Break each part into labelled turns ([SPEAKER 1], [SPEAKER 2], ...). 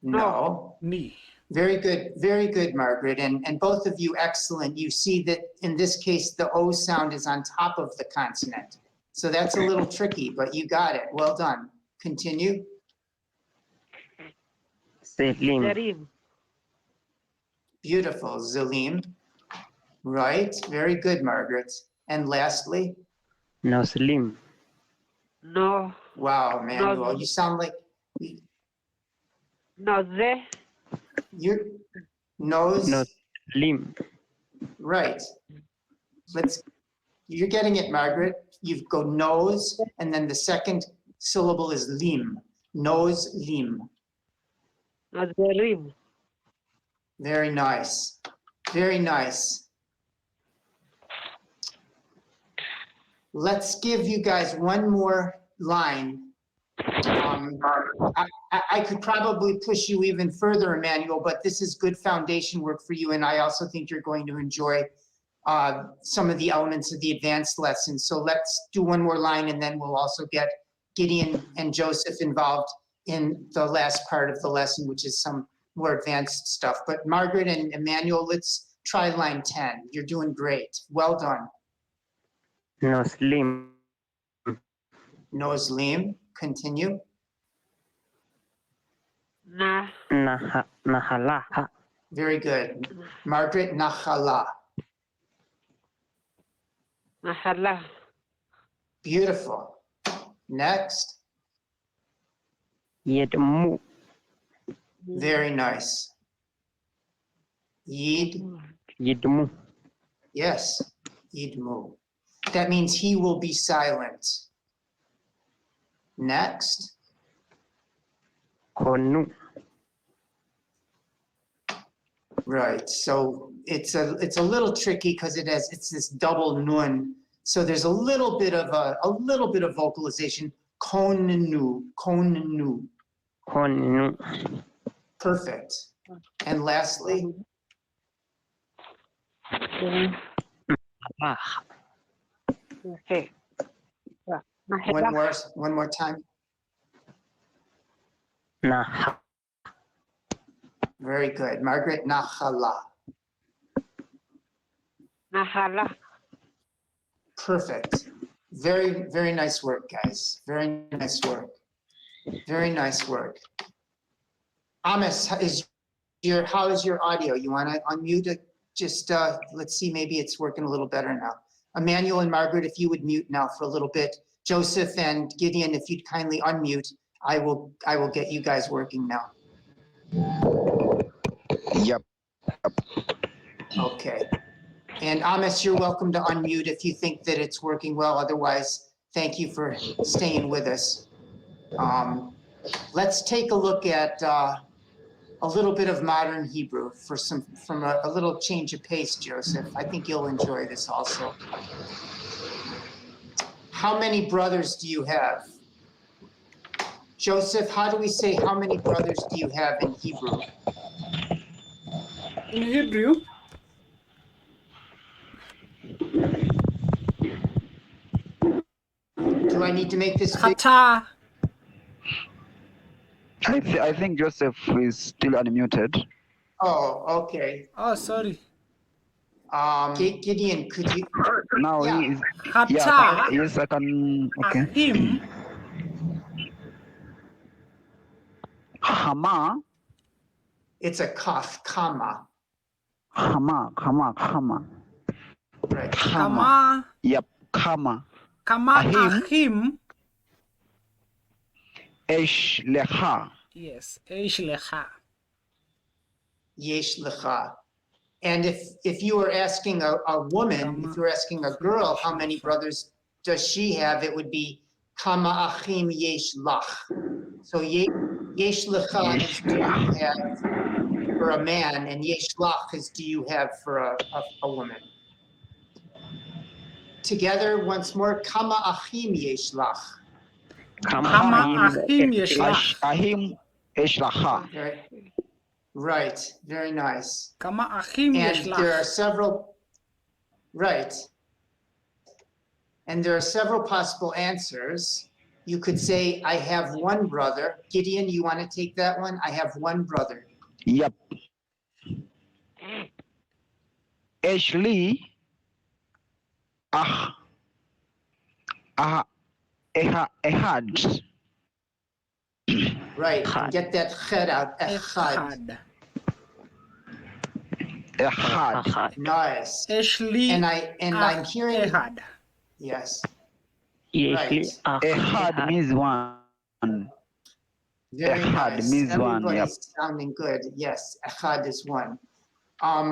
[SPEAKER 1] No.
[SPEAKER 2] Ni.
[SPEAKER 1] Very good, Margaret. And both of you excellent. You see that in this case, the O sound is on top of the consonant. So that's a little tricky, but you got it. Well done. Continue.
[SPEAKER 3] Selim.
[SPEAKER 2] Zarim.
[SPEAKER 1] Beautiful. Zalim. Right. Very good, Margaret. And lastly?
[SPEAKER 3] Noslim.
[SPEAKER 2] No.
[SPEAKER 1] Wow, Manuel,
[SPEAKER 2] No.
[SPEAKER 1] you sound like
[SPEAKER 2] Noze.
[SPEAKER 1] your nose.
[SPEAKER 3] Noslim.
[SPEAKER 1] Right. You're getting it, Margaret. You go nose, and then the second syllable is lim. Nose, lim.
[SPEAKER 2] Nazarim.
[SPEAKER 1] Very nice. Very nice. Let's give you guys one more line. I could probably push you even further, Emmanuel, but this is good foundation work for you, and I also think you're going to enjoy some of the elements of the advanced lesson. So let's do one more line, and then we'll also get Gideon and Joseph involved in the last part of the lesson, which is some more advanced stuff. But Margaret and Emmanuel, let's try line 10. You're doing great. Well done.
[SPEAKER 3] Noslim.
[SPEAKER 1] Noslim, continue.
[SPEAKER 2] Na.
[SPEAKER 3] Nahala.
[SPEAKER 1] Very good. Margaret, Nahala.
[SPEAKER 2] Nahala.
[SPEAKER 1] Beautiful. Next.
[SPEAKER 3] Yedmu.
[SPEAKER 1] Very nice. Yid.
[SPEAKER 3] Yedmu.
[SPEAKER 1] Yes. Yidmu. That means he will be silent. Next.
[SPEAKER 3] Konu.
[SPEAKER 1] Right. So it's a little tricky because it's this double nun. So there's a little bit of vocalization. Konnu. Konnu.
[SPEAKER 3] Konu.
[SPEAKER 1] Perfect. And lastly,
[SPEAKER 3] Ah.
[SPEAKER 2] Okay.
[SPEAKER 1] one more time.
[SPEAKER 3] Nah.
[SPEAKER 1] Very good. Margaret, Nahala.
[SPEAKER 2] Nahala.
[SPEAKER 1] Perfect. Very, very nice work, guys. Very nice work. Very nice work. Amos, how is your audio? You want to unmute it? Just let's see, maybe it's working a little better now. Emmanuel and Margaret, if you would mute now for a little bit. Joseph and Gideon, if you'd kindly unmute, I will get you guys working now.
[SPEAKER 4] Yep.
[SPEAKER 1] Okay. And Amos, you're welcome to unmute if you think that it's working well. Otherwise, thank you for staying with us. Let's take a look at a little bit of modern Hebrew from a little change of pace, Joseph. I think you'll enjoy this also. How many brothers do you have? Joseph, how do we say how many brothers do you have in Hebrew?
[SPEAKER 2] In Hebrew,
[SPEAKER 1] Do I need to make this big?
[SPEAKER 2] Kata.
[SPEAKER 4] I think Joseph is still unmuted.
[SPEAKER 1] Oh, okay.
[SPEAKER 2] Oh, sorry.
[SPEAKER 1] Gideon, could you?
[SPEAKER 4] Now
[SPEAKER 1] Yeah.
[SPEAKER 4] he is.
[SPEAKER 2] Kata.
[SPEAKER 4] Yeah. Yes, I can. Okay.
[SPEAKER 2] Ahim.
[SPEAKER 4] Hama.
[SPEAKER 1] It's a kaf, comma.
[SPEAKER 4] Hama.
[SPEAKER 1] Right.
[SPEAKER 2] Kama.
[SPEAKER 4] Yep. Kama.
[SPEAKER 2] Kama
[SPEAKER 4] Ahim.
[SPEAKER 2] Ahim.
[SPEAKER 4] Esh lecha.
[SPEAKER 2] Yes. Eish lecha.
[SPEAKER 1] Yesh lecha. And if you were asking a woman, if you were asking a girl, how many brothers does she have? It would be kama achim yesh lach. So yesh lecha is do you have for a man, and yesh lach is do you have for a woman. Together once more, kama achim yesh lach.
[SPEAKER 2] Kama Ahim Yeshlach.
[SPEAKER 4] Ahim esh lecha.
[SPEAKER 1] Right. Very nice.
[SPEAKER 2] Kama Ahim
[SPEAKER 1] And there are
[SPEAKER 2] Yeshlach.
[SPEAKER 1] several, right. And there are several possible answers. You could say, I have one brother. Gideon, you want to take that one? I have one brother.
[SPEAKER 4] Yep. Ashley. Ah. Ah. Ehad.
[SPEAKER 1] Right.
[SPEAKER 3] Echad.
[SPEAKER 1] Get that ched out. Echad.
[SPEAKER 4] Ehad.
[SPEAKER 3] Ahad.
[SPEAKER 1] Nice.
[SPEAKER 2] יש לי
[SPEAKER 1] And
[SPEAKER 2] אח
[SPEAKER 1] I'm hearing,
[SPEAKER 2] אחד.
[SPEAKER 1] yes,
[SPEAKER 3] יש לי
[SPEAKER 1] right.
[SPEAKER 3] אח
[SPEAKER 4] Ehad
[SPEAKER 3] אחד.
[SPEAKER 4] means one.
[SPEAKER 1] Very
[SPEAKER 4] Echad
[SPEAKER 1] nice.
[SPEAKER 4] means one,
[SPEAKER 1] Everybody's sounding good. Yes, echad is one.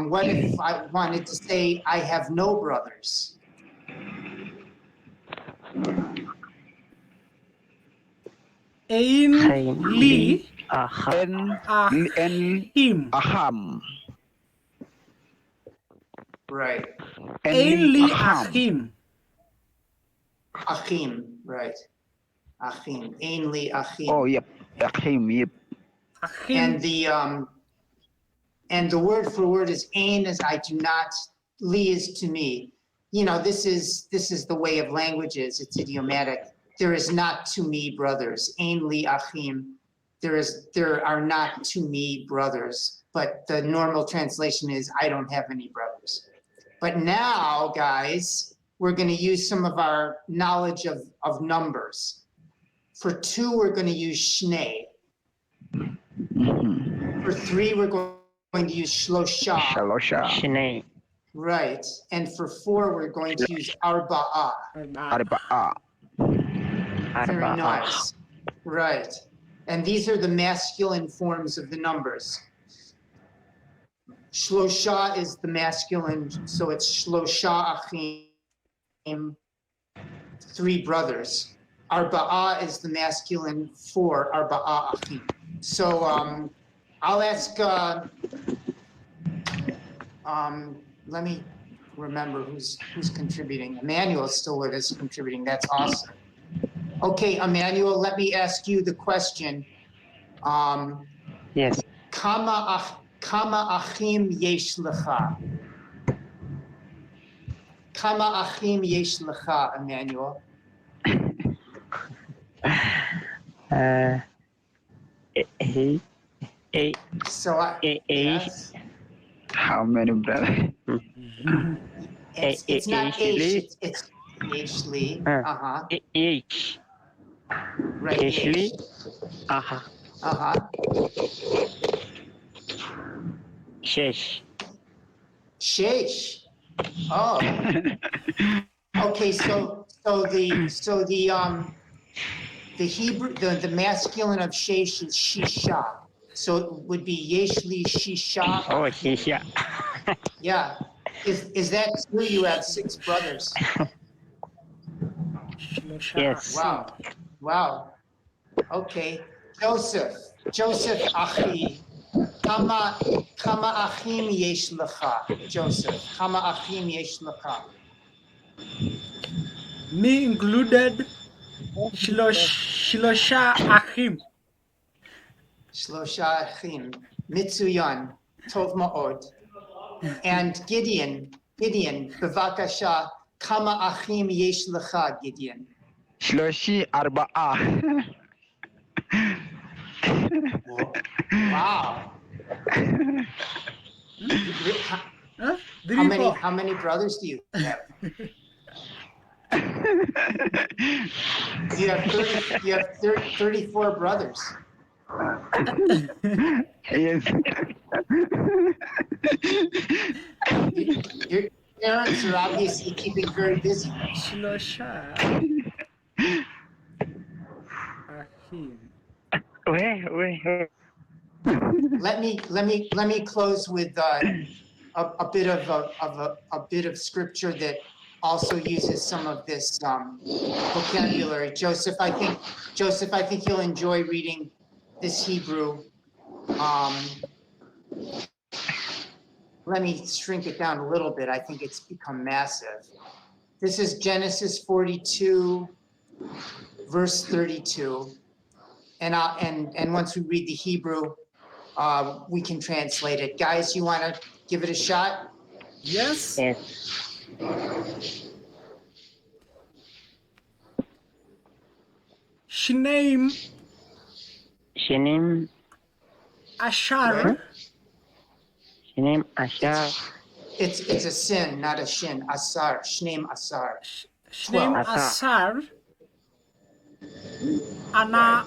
[SPEAKER 1] What if I wanted to say I have no brothers?
[SPEAKER 2] אין
[SPEAKER 3] חיים
[SPEAKER 2] לי
[SPEAKER 3] לי אח
[SPEAKER 4] En
[SPEAKER 2] אחים.
[SPEAKER 4] aham.
[SPEAKER 1] Right.
[SPEAKER 2] אין לי
[SPEAKER 4] aham.
[SPEAKER 2] אחים.
[SPEAKER 1] Achim, right. Achim. Ainli achim.
[SPEAKER 4] Oh, yep. Ahim, yep.
[SPEAKER 2] אחים.
[SPEAKER 1] And the word for word is ain as I do not, li is to me. You know, this is the way of languages. It's idiomatic. There is not to me brothers. Ain li achim. There are not to me brothers. But the normal translation is I don't have any brothers. But now, guys, we're going to use some of our knowledge of numbers. For 2, we're going to use shnei.
[SPEAKER 4] Mhm.
[SPEAKER 1] For 3, we're going to use shlosha.
[SPEAKER 4] Shalosha.
[SPEAKER 3] שני
[SPEAKER 1] Right. And for 4, we're going to use arba'ah.
[SPEAKER 4] Arba'a.
[SPEAKER 1] Very
[SPEAKER 3] ארבעה
[SPEAKER 1] nice. Right. And these are the masculine forms of the numbers. Shlosha is the masculine, so it's shlosha achim, 3 brothers. Arba'ah is the masculine, 4 arba'ah achim. So I'll ask, let me remember who's contributing. Emmanuel's still with us contributing. That's awesome. Okay, Emmanuel, let me ask you the question.
[SPEAKER 3] yes
[SPEAKER 1] Kama achim yesh lecha? Kama achim yesh lecha, Emmanuel?
[SPEAKER 3] he
[SPEAKER 1] So yes,
[SPEAKER 4] How many brothers?
[SPEAKER 1] it's not
[SPEAKER 3] Ashley.
[SPEAKER 1] it's Yeshli.
[SPEAKER 3] Uh. H
[SPEAKER 1] Right.
[SPEAKER 3] Ashley
[SPEAKER 1] Yesh.
[SPEAKER 3] אח שש
[SPEAKER 1] Shesh. Oh. Okay, so the Hebrew, the masculine of shesh is shisha. So it would be yeshli shisha.
[SPEAKER 3] או שישה
[SPEAKER 1] Yeah. Is that true? You have 6 brothers.
[SPEAKER 2] שלושה
[SPEAKER 3] Yes.
[SPEAKER 2] אחים.
[SPEAKER 1] Wow. Okay. Joseph Achi. Kama achim yesh lecha. Joseph. Kama achim yesh lecha.
[SPEAKER 2] Me included שלושה אחים.
[SPEAKER 1] Shlosha achim. Mitsuyan. Tov ma'od. And Gideon, bevakasha. Kama achim yesh lecha, Gideon.
[SPEAKER 4] Shloshi arba'a.
[SPEAKER 1] Wow.
[SPEAKER 2] Huh? Three,
[SPEAKER 1] How many brothers do you have? You have 34 brothers.
[SPEAKER 4] Yes.
[SPEAKER 1] Your parents are obviously keeping very busy.
[SPEAKER 2] שלושה אחים.
[SPEAKER 3] wait
[SPEAKER 1] Let me close with a bit of scripture that also uses some of this vocabulary. Joseph, I think you'll enjoy reading this Hebrew. Let me shrink it down a little bit. I think it's become massive. This is Genesis 42, verse 32. And once we read the Hebrew, we can translate it. Guys, you want to give it a shot?
[SPEAKER 2] Yes. Shneim
[SPEAKER 3] Shinim,
[SPEAKER 2] Ashar.
[SPEAKER 3] Shinim, Ashar,
[SPEAKER 1] It's a sin, not a shin. Asar, shneim asar.
[SPEAKER 2] Shneim
[SPEAKER 1] 12.
[SPEAKER 2] Asar. Ana.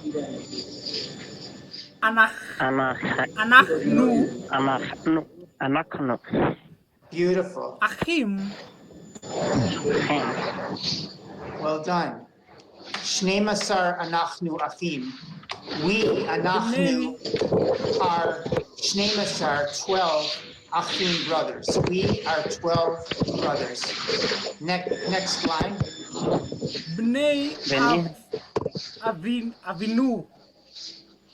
[SPEAKER 2] Anachnu.
[SPEAKER 3] Anakno,
[SPEAKER 1] Beautiful.
[SPEAKER 2] Achim.
[SPEAKER 1] Well done. Shneim asar anachnu achim. We, anachnu, are shneim asar, 12 achim brothers. We are 12 brothers. Next line.
[SPEAKER 2] Bnei
[SPEAKER 3] Bnei.
[SPEAKER 2] Avinu.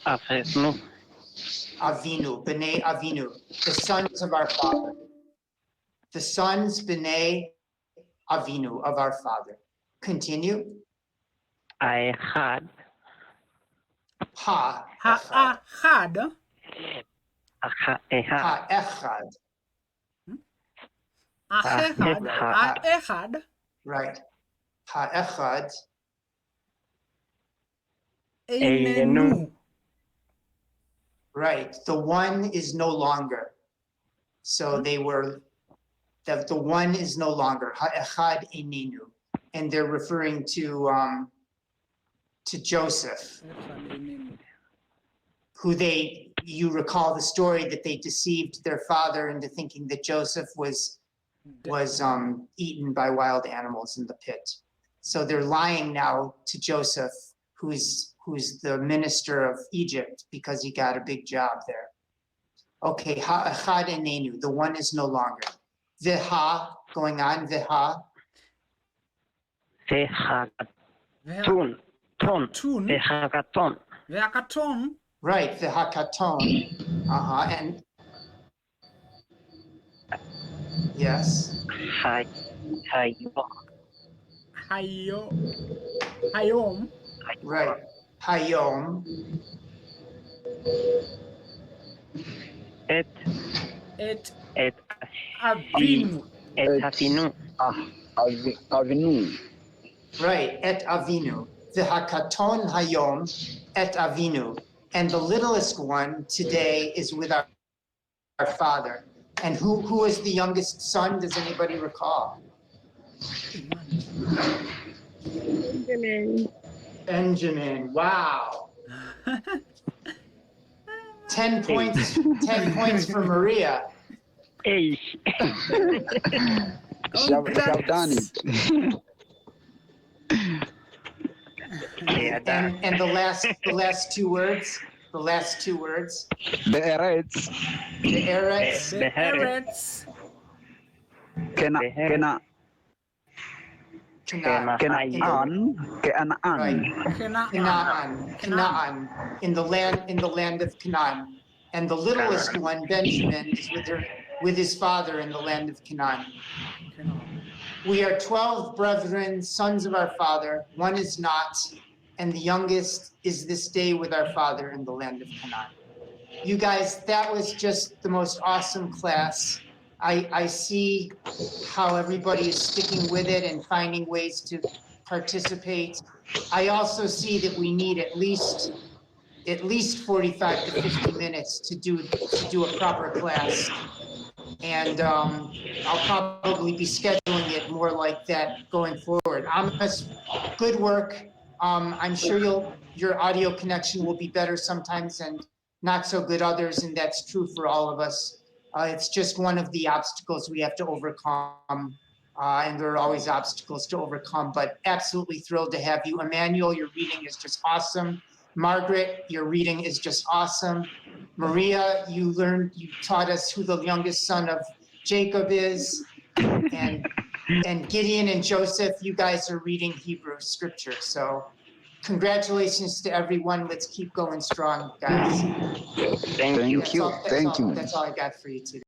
[SPEAKER 3] Afesnu,
[SPEAKER 1] Avinu, B'nai Avinu, the sons of our father. The sons, B'nai Avinu, of our father. Continue.
[SPEAKER 3] Ahad,
[SPEAKER 1] Ha, echad.
[SPEAKER 2] Ha'achad.
[SPEAKER 3] Ehad,
[SPEAKER 1] Ha, echad.
[SPEAKER 2] Achechad. Ha'echad.
[SPEAKER 1] Right. Ha, echad.
[SPEAKER 2] Einenu.
[SPEAKER 1] Right. The one is no longer. So they were, the one is no longer. Ha, echad einenu. And they're referring to Joseph, who you recall the story that they deceived their father into thinking that Joseph was eaten by wild animals in the pit. So they're lying now to Joseph, who's the minister of Egypt, because he got a big job there. Okay, ha'achad enenu, the one is no longer. Viha, going on, viha.
[SPEAKER 3] Vehakatun,
[SPEAKER 2] Tun.
[SPEAKER 3] Vehakaton,
[SPEAKER 2] Ve'akaton.
[SPEAKER 1] Right, vihakaton. And yes.
[SPEAKER 2] Hayom.
[SPEAKER 1] Right. Hayom.
[SPEAKER 3] Et
[SPEAKER 2] Avinu.
[SPEAKER 3] Afinu,
[SPEAKER 4] Avinu.
[SPEAKER 1] Right. Et Avinu. Vihakaton Hayom et Avinu. And the littlest one today is with our father. And who is the youngest son? Does anybody recall? Benjamin. Wow. 10 points. 10 points for Maria.
[SPEAKER 3] Eish,
[SPEAKER 4] Shall done it.
[SPEAKER 1] And the last two words. The last two words.
[SPEAKER 4] The Eretz.
[SPEAKER 1] The Eretz.
[SPEAKER 2] Eretz.
[SPEAKER 4] Kena
[SPEAKER 1] Canaan.
[SPEAKER 4] Kenaan.
[SPEAKER 1] Right.
[SPEAKER 2] Canaan.
[SPEAKER 1] Canaan, in the land of Canaan. And the littlest one, Benjamin, is with his father in the land of Canaan. We are 12 brethren, sons of our father. One is not, and the youngest is this day with our father in the land of Canaan. You guys, that was just the most awesome class. I see how everybody is sticking with it and finding ways to participate. I also see that we need at least 45 to 50 minutes to do a proper class. And I'll probably be scheduling it more like that going forward. Amos, good work. I'm sure your audio connection will be better sometimes and not so good others, and that's true for all of us. It's just one of the obstacles we have to overcome, and there are always obstacles to overcome, but absolutely thrilled to have you. Emmanuel, your reading is just awesome. Margaret, your reading is just awesome. Maria, you taught us who the youngest son of Jacob is. And Gideon and Joseph, you guys are reading Hebrew scripture. So congratulations to everyone. Let's keep going strong, guys.
[SPEAKER 3] thank you.
[SPEAKER 4] Thank you.
[SPEAKER 1] That's all I got for you today.